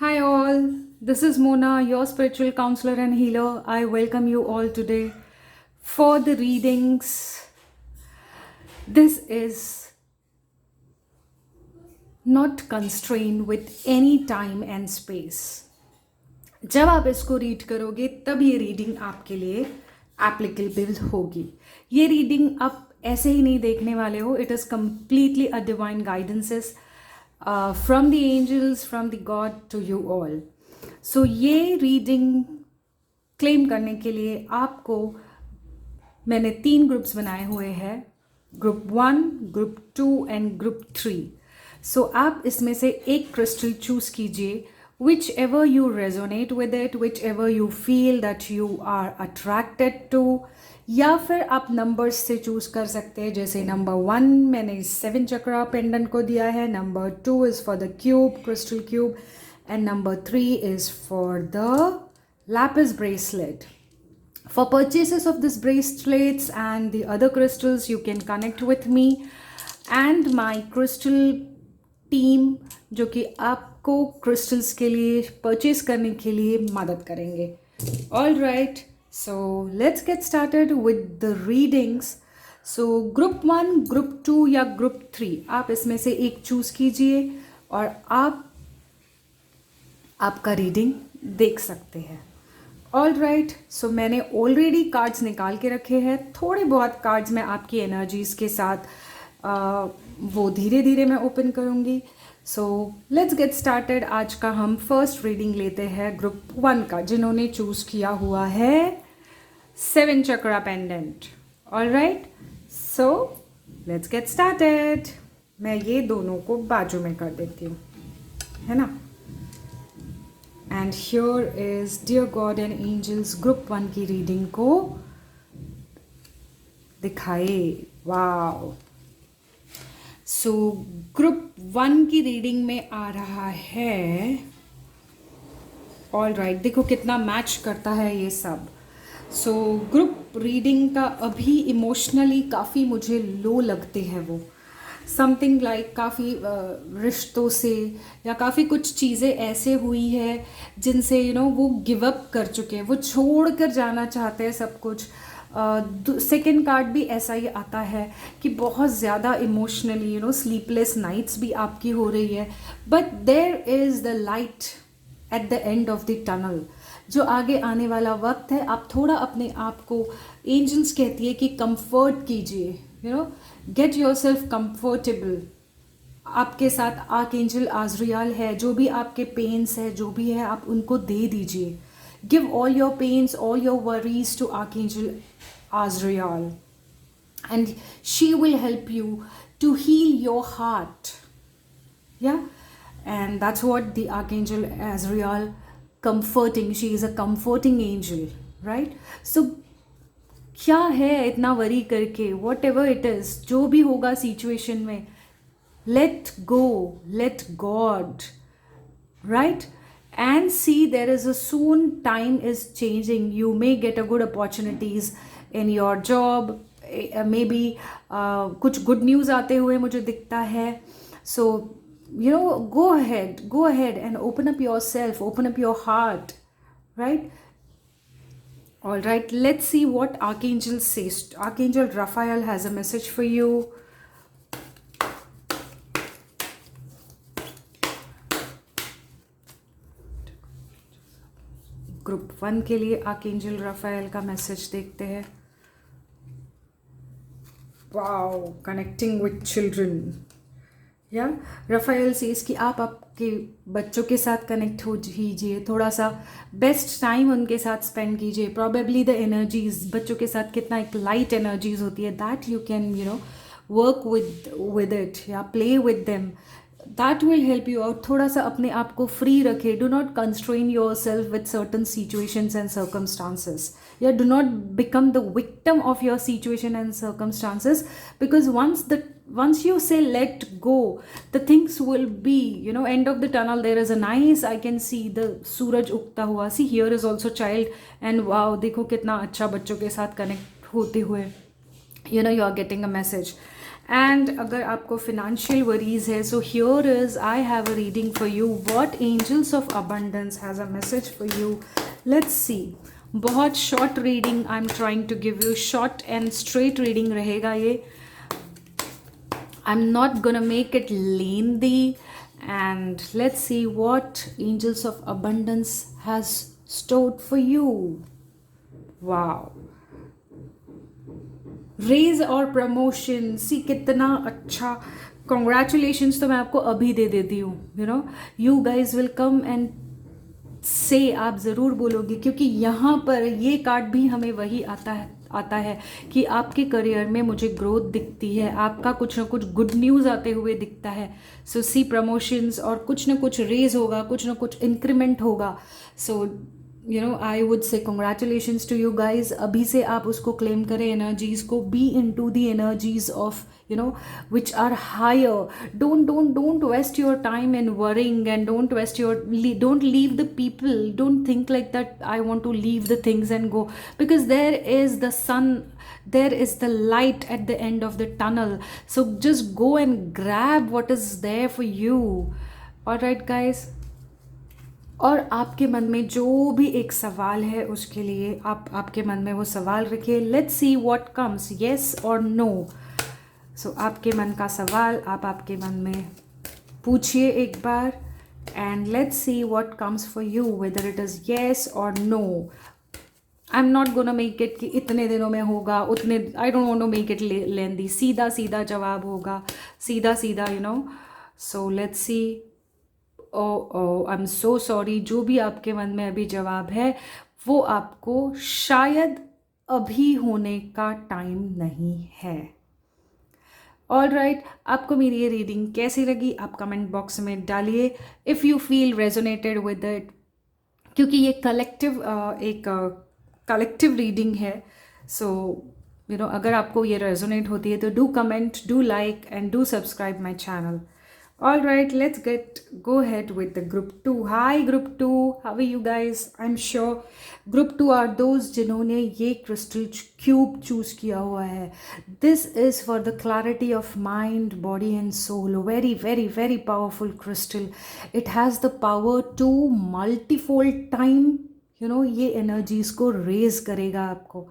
Hi, all. This is Mona, your spiritual counselor and healer. I welcome you all today for the readings. This is not constrained with any time and space. जब आप इसको read करोगे तब ये reading आपके लिए applicable होगी. ये रीडिंग आप ऐसे ही नहीं देखने वाले हो. It is completely a divine guidances from the angels, from the god to you all. So ये रीडिंग क्लेम करने के लिए आपको मैंने 3 ग्रुप्स बनाए हुए हैं. Group 1, group 2 and group 3. So आप इसमें से एक क्रिस्टल चूज कीजिए, whichever you resonate with it, whichever you feel that you are attracted to, या फिर आप नंबर्स से चूज कर सकते हैं. जैसे नंबर 1 मैंने 7 चक्रा पेंडेंट को दिया है, number 2 is for the cube, crystal cube, and number 3 is for the lapis bracelet. For purchases of this bracelets and the other crystals, you can connect with me and my crystal team, जो कि आपको crystals के लिए purchase करने के लिए मदद करेंगे. All right, so let's get started with the readings. So group 1, group 2 या group 3, आप इसमें से एक चूज कीजिए और आप आपका रीडिंग देख सकते हैं. ऑल राइट, सो मैंने ऑलरेडी कार्ड्स निकाल के रखे हैं. थोड़े बहुत कार्ड्स मैं आपकी एनर्जीज़ के साथ वो धीरे धीरे मैं ओपन करूँगी. सो लेट्स गेट स्टार्टेड. आज का हम फर्स्ट रीडिंग लेते हैं ग्रुप 1 का, जिन्होंने चूज़ किया हुआ है 7 chakra pendant. All right, so let's get started. मैं ये दोनों को बाजू में कर देती हूँ, है ना. And here is Dear God and Angels Group 1 की रीडिंग को दिखाए. वाओ. सो ग्रुप 1 की रीडिंग में आ रहा है. ऑल राइट, देखो कितना मैच करता है ये सब. सो ग्रुप रीडिंग का अभी इमोशनली काफ़ी मुझे लो लगते हैं वो. समथिंग लाइक काफ़ी रिश्तों से या काफ़ी कुछ चीज़ें ऐसे हुई है जिनसे वो गिव अप कर चुके हैं, वो छोड़ कर जाना चाहते हैं सब कुछ. सेकेंड कार्ड भी ऐसा ही आता है कि बहुत ज़्यादा इमोशनली स्लीपलेस नाइट्स भी आपकी हो रही है. But there is the light at the end of the tunnel. जो आगे आने वाला वक्त है, आप थोड़ा अपने आप को, एंजल्स कहती है कि कंफर्ट कीजिए, गेट योर सेल्फ कंफर्टेबल. आपके साथ आर्क एंजल आजरियाल है. जो भी आपके पेन्स है, जो भी है, आप उनको दे दीजिए. Give all your pains, all your worries to archangel Azrael and she will help you to heal your heart. Yeah, and that's what the archangel Azrael comforting. She is a comforting angel, right? So क्या है इतना worry करके, what ever it is, जो भी होगा situation में, let go, let god, right. And see there is a soon time is changing. You may get a good opportunities in your job. Maybe कुछ good news आते हुए मुझे दिखता है. So go ahead and open up yourself, open up your heart, right? All right, let's see what Archangel says. Archangel Raphael has a message for you. Group 1 के लिए archangel Rafale का message देखते हैं. Wow, connecting with children. या Rafale says कि आप आपके बच्चों के साथ कनेक्ट हो कीजिए, थोड़ा सा बेस्ट टाइम उनके साथ स्पेंड कीजिए. प्रॉबेबली द एनर्जीज, बच्चों के साथ कितना एक लाइट एनर्जीज होती है, that you can work with it या play with them. That will help you out. थोड़ा सा अपने आप को फ्री रखे. Do not constrain yourself with certain situations and circumstances. या do not become the victim of your situation and circumstances, because once you say let go, the things will be, end of the tunnel. There is a nice, I can see the suraj उगता हुआ. See, here is also child, and wow, देखो कितना अच्छा बच्चों के साथ connect होते हुए you are getting a message. And अगर आपको फिनेंशियल वरीज है, so here is I have a reading for you. What angels of abundance has a message for you. Let's see. बहुत short reading I am trying to give you. Short and straight reading रहेगा ये. I'm not gonna make it lengthy, and let's see what angels of abundance has stored for you. Wow. Raise और promotion. See कितना अच्छा. Congratulations तो मैं आपको अभी दे देती हूँ. You guys will come and से आप ज़रूर बोलोगे, क्योंकि यहाँ पर ये कार्ड भी हमें वही आता है कि आपके करियर में मुझे ग्रोथ दिखती है, आपका कुछ ना कुछ गुड न्यूज़ आते हुए दिखता है. सो सी प्रमोशंस और कुछ ना कुछ रेज होगा, कुछ ना कुछ इंक्रीमेंट होगा. So I would say congratulations to you guys. अभी से आप उसको क्लेम करें, एनर्जीज को. Be in to the energies of which are higher. Don't waste your time in worrying, and don't leave the people. Don't think like that, I want to leave the things and go, because there is the sun, there is the light at the end of the tunnel. So just go and grab what is there for you. All right guys. और आपके मन में जो भी एक सवाल है, उसके लिए आपके मन में वो सवाल रखिए. Let's see what comes, yes और नो. सो आपके मन का सवाल आप आपके मन में पूछिए एक बार, and let's see what comes for you, whether it is yes और no. I am not gonna make it कि इतने दिनों में होगा, उतने. I don't want to make it lengthy. सीधा सीधा जवाब होगा, सीधा सीधा. So let's see. I am so sorry. जो भी आपके मन में अभी जवाब है, वो आपको शायद अभी होने का टाइम नहीं है. All right. आपको मेरी ये रीडिंग कैसी लगी आप कमेंट बॉक्स में डालिए. If you feel resonated with it, क्योंकि ये कलेक्टिव रीडिंग है. सो अगर आपको ये रेजोनेट होती है तो do comment, do like and do subscribe my channel. All right, let's go ahead with the group 2. Hi group 2, how are you guys? I'm sure group 2 are those जिन्होंने ये crystal cube choose किया हुआ है. This is for the clarity of mind, body and soul. Very very very powerful crystal. It has the power to multifold time, ये energies को raise करेगा आपको.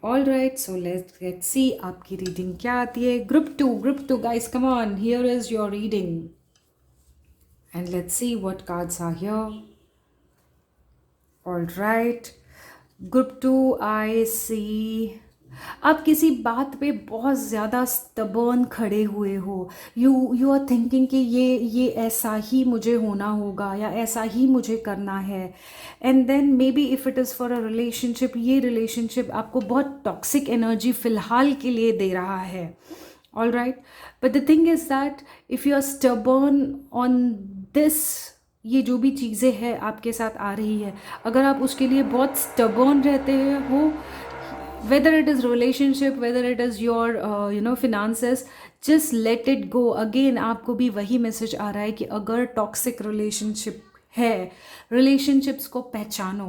All right, so let's see आपकी reading क्या आती है. group 2 guys, come on, here is your reading, and let's see what cards are here. All right, group 2, I see आप किसी बात पे बहुत ज़्यादा stubborn खड़े हुए हो. यू आर थिंकिंग कि ये ऐसा ही मुझे होना होगा, या ऐसा ही मुझे करना है. And then maybe if it is for a relationship, ये रिलेशनशिप आपको बहुत टॉक्सिक एनर्जी फ़िलहाल के लिए दे रहा है. All right, but the thing is that if you are stubborn on this, ये जो भी चीज़ें हैं आपके साथ आ रही है, अगर आप उसके लिए बहुत stubborn रहते हो, whether it is relationship, whether it is your finances, just let it go. Again आपको भी वही मैसेज आ रहा है कि अगर टॉक्सिक रिलेशनशिप है, रिलेशनशिप्स को पहचानो.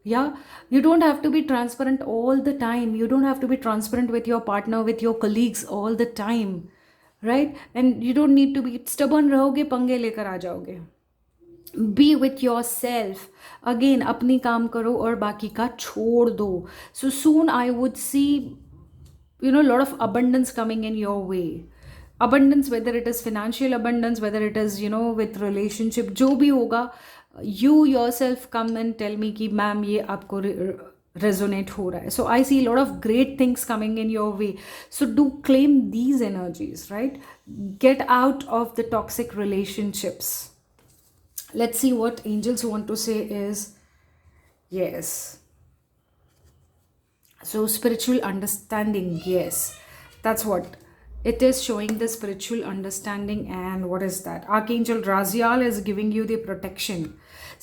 You don't have to be transparent all the time. You don't have to be transparent with your partner, with your colleagues all the time, right? And you don't need to be stubborn. रहोगे पंगे लेकर आ जाओगे. Be with yourself. Again अपनी काम करो और बाकी का छोड़ दो. So soon I would see lot of abundance coming in your way. Abundance, whether it is financial abundance, whether it is with relationship, जो भी होगा, you yourself come and tell me कि मैम ये आपको resonate हो रहा है. So I see a lot of great things coming in your way. So do claim these energies, right? Get out of the toxic relationships. Let's see what angels want to say is yes. So spiritual understanding, yes, that's what it is showing, the spiritual understanding. And what is that? Archangel Raziel is giving you the protection.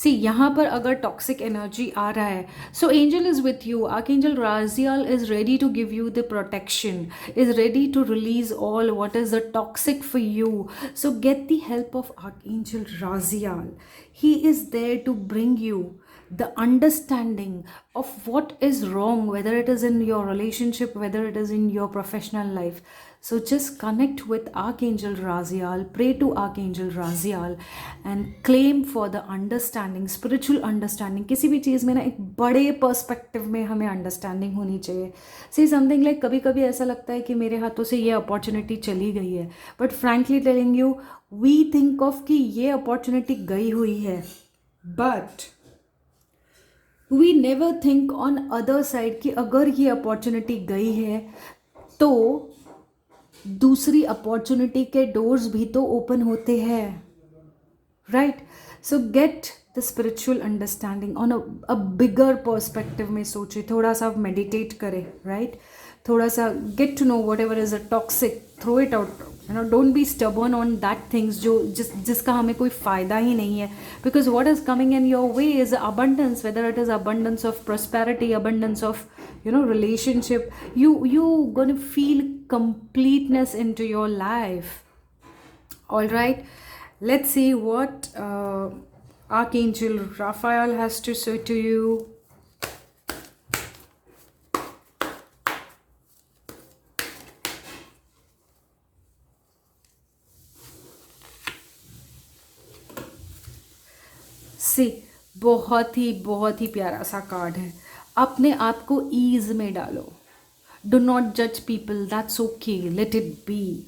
See, यहाँ पर अगर toxic energy आ रहा है, so angel is with you. Archangel Raziel is ready to give you the protection, is ready to release all what is the toxic for you. So get the help of Archangel Raziel. He is there to bring you the understanding of what is wrong, whether it is in your relationship, whether it is in your professional life. So just connect with Archangel Raziel, pray to Archangel Raziel and claim for the understanding, spiritual understanding. किसी भी चीज़ में ना एक बड़े perspective में हमें understanding होनी चाहिए. सी समथिंग लाइक कभी कभी ऐसा लगता है कि मेरे हाथों से ये अपॉर्चुनिटी चली गई है, but frankly telling you, we think of कि ये अपॉर्चुनिटी गई हुई है, but we never think on other side कि अगर ये अपॉर्चुनिटी गई है तो दूसरी अपॉर्चुनिटी के डोर्स भी तो ओपन होते हैं, right? So get the spiritual understanding on a bigger perspective में सोचे, थोड़ा सा मेडिटेट करें, राइट? थोड़ा सा get to know whatever is a toxic, throw it out, you know, don't be stubborn on that things जिसका हमें कोई फ़ायदा ही नहीं है. Because what is coming in your way is abundance, whether it is abundance of prosperity, abundance of, you know, relationship. You gonna feel completeness into your life. All right, let's see what Archangel Raphael has to say to you. सी बहुत ही प्यारा सा card है. अपने आप को ease में डालो. Do not जज people, that's okay, let it be.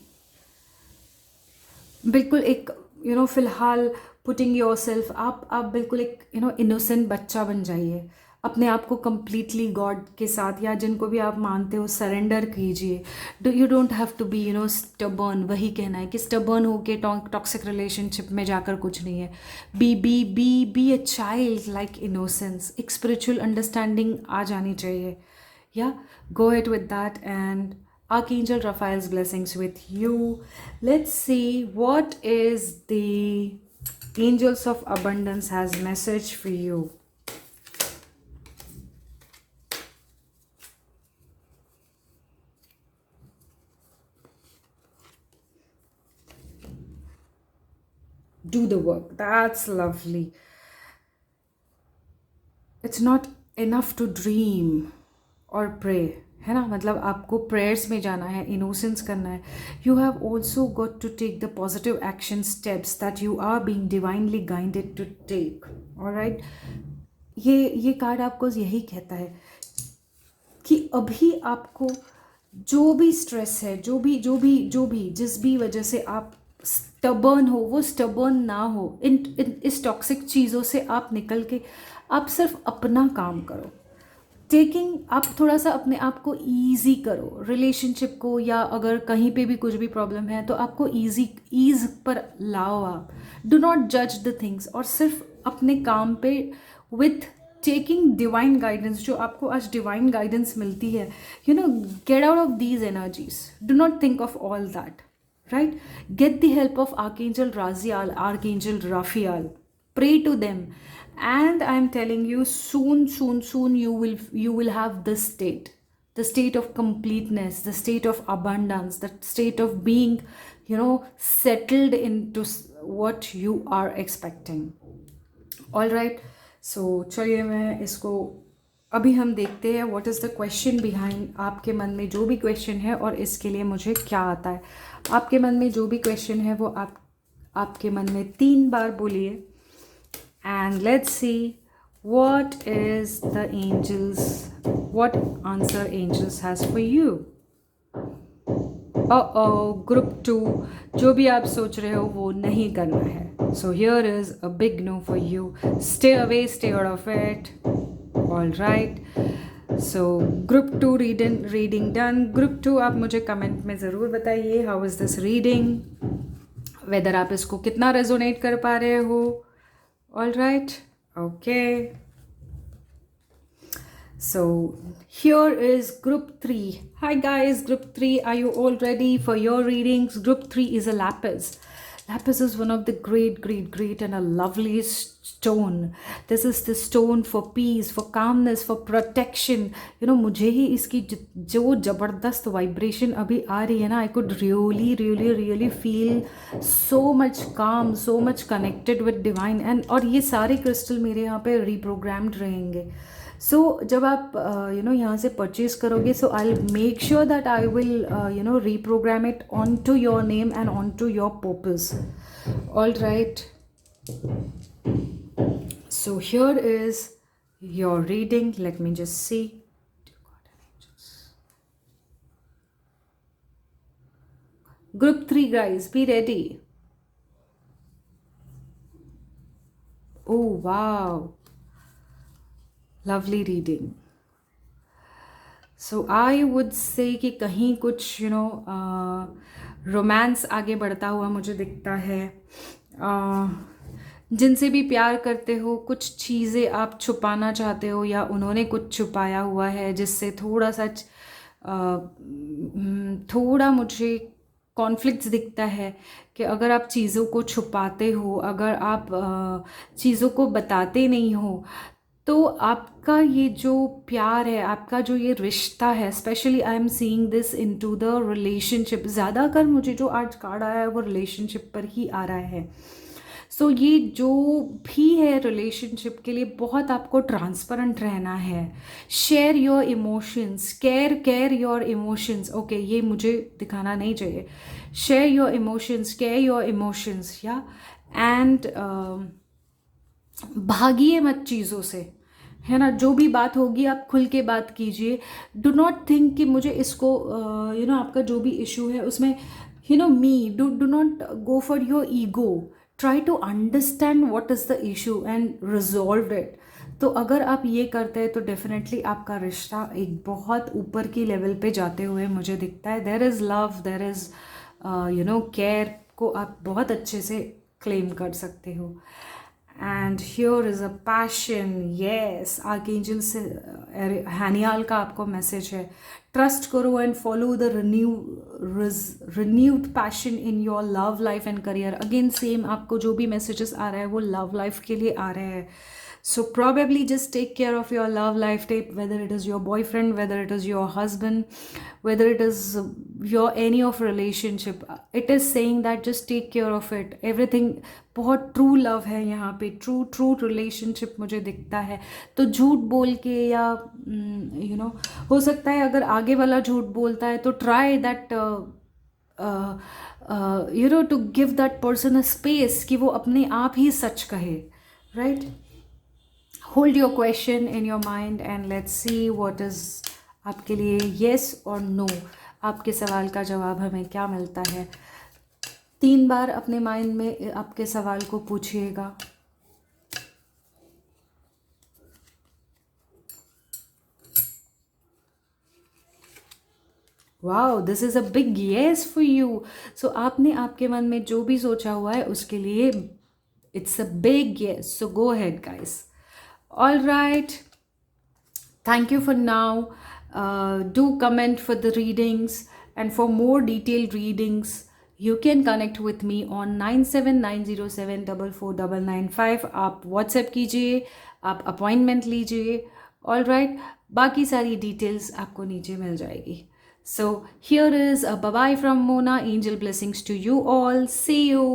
बिल्कुल एक यू नो फिलहाल पुटिंग योर सेल्फ, आप बिल्कुल एक यू नो इनोसेंट बच्चा बन जाइए. अपने आप को कंप्लीटली गॉड के साथ या जिनको भी आप मानते हो सरेंडर कीजिए. You don't have to be you know stubborn. वही कहना है कि स्टबर्न होके टॉक्सिक रिलेशनशिप में जाकर कुछ नहीं है. Be a child like innocence. एक स्पिरिचुअल अंडरस्टैंडिंग आ जानी चाहिए. या go it with that and Archangel Raphael's blessings with you. Let's see what is the Angels of Abundance has message for you. Do the work. That's lovely. It's not enough to dream or pray, है ना? मतलब आपको prayers में जाना है, innocence करना है. You have also got to take the positive action steps that you are being divinely guided to take. Alright, ये कार्ड आपको यही कहता है कि अभी आपको जो भी स्ट्रेस है, जो भी जिस भी वजह से आप स्टबर्न हो, वो स्टबर्न ना हो. इस टॉक्सिक चीज़ों से आप निकल के आप सिर्फ अपना काम करो. आप थोड़ा सा अपने आप को ईजी करो, रिलेशनशिप को, या अगर कहीं पे भी कुछ भी प्रॉब्लम है तो आपको ईज पर लाओ आप. डू नॉट जज द थिंग्स और सिर्फ अपने काम पे विथ टेकिंग डिवाइन गाइडेंस. जो आपको आज डिवाइन गाइडेंस मिलती है, you know, get out of these energies. Do not think of all that, right? Get the help of Archangel Raziel, Archangel Raphael. Pray to them, and I am telling you, soon you will have this state, the state of completeness, the state of abundance, the state of being, you know, settled into what you are expecting. All right, so चलिए मैं इसको अभी हम देखते हैं what is the question behind. आपके मन में जो भी क्वेश्चन है और इसके लिए मुझे क्या आता है. आपके मन में जो भी क्वेश्चन है वो आपके मन में 3 बार बोलिए and let's see what is the angels, what answer angels has for you. Group 2, जो भी आप सोच रहे हो वो नहीं करना है. So here is a big no for you. Stay away, stay out of it. All right, so group 2 reading done. Group 2 आप मुझे कमेंट में ज़रूर बताइए how is this reading, whether आप इसको कितना रेजोनेट कर पा रहे हो. All right, okay, so here is group 3. Hi guys, group 3, are you all ready for your readings? Group 3 is a lapis. Lapis is one of the great and a lovely stone. This is the stone for peace, for calmness, for protection. मुझे ही इसकी जो ज़बरदस्त vibration अभी आ रही है ना, I could really feel so much calm, so much connected with divine. And और ये सारे क्रिस्टल मेरे यहाँ पे रीप्रोग्राम्ड रहेंगे. सो जब आप यहाँ से परचेज करोगे, so I make sure that I will reprogram it onto your name and onto your purpose. All right, so here is your reading. Let me just see. Group 3 guys, be ready. Oh wow, lovely reading. So I would से कि कहीं कुछ romance आगे बढ़ता हुआ मुझे दिखता है. जिनसे भी प्यार करते हो, कुछ चीज़ें आप छुपाना चाहते हो या उन्होंने कुछ छुपाया हुआ है जिससे थोड़ा मुझे कॉन्फ्लिक्ट्स दिखता है. कि अगर आप चीज़ों को छुपाते हो, अगर आप चीज़ों को बताते नहीं हो, तो आपका ये जो प्यार है, आपका जो ये रिश्ता है, specially I am seeing this into the relationship. ज़्यादातर मुझे जो आज कार्ड आया है वो रिलेशनशिप पर ही आ रहा है. सो ये जो भी है रिलेशनशिप के लिए बहुत आपको ट्रांसपेरेंट रहना है. Share your emotions, care your emotions. Okay, ये मुझे दिखाना नहीं चाहिए. Share your emotions, care your emotions, या एंड भागिए मत चीज़ों से, है ना. जो भी बात होगी आप खुल के बात कीजिए. डू नॉट थिंक कि मुझे इसको आपका जो भी इशू है उसमें मी, do not go for your ego. Try to understand what is the issue and resolve it. तो अगर आप ये करते हैं तो डेफिनेटली आपका रिश्ता एक बहुत ऊपर की लेवल पे जाते हुए मुझे दिखता है. There is love, there is care को आप बहुत अच्छे से क्लेम कर सकते हो. And here is a passion. Yes, archangel से हैनियाल का आपको मैसेज है. ट्रस्ट करो and follow the renewed passion in your love life and career. Again same, आपको जो भी मैसेजेस आ रहा है वो लव लाइफ के लिए आ रहे हैं. So probably just take care of your love life tape, whether it is your boyfriend, whether it is your husband, whether it is your any of relationship. It is saying that just take care of it. Everything बहुत true love है यहाँ पे, true relationship मुझे दिखता है. तो झूठ बोल के या हो सकता है अगर आगे वाला झूठ बोलता है तो try that to give that person a space कि वो अपने आप ही सच कहे. Right, hold your question in your mind and let's see what is आपके लिए yes or no. आपके सवाल का जवाब हमें क्या मिलता है. 3 बार अपने माइंड में आपके सवाल को पूछिएगा. Wow, this is a big yes for you. सो आपने आपके मन में जो भी सोचा हुआ है उसके लिए it's a big yes. So go ahead guys. All right, thank you for now. Do comment for the readings, and for more detailed readings you can connect with me on 9790744995. आप WhatsApp कीजिए, आप appointment लीजिए. All right, बाकी सारी details आपको नीचे मिल जाएगी. So here is a bye bye from Mona. Angel blessings to you all. See you.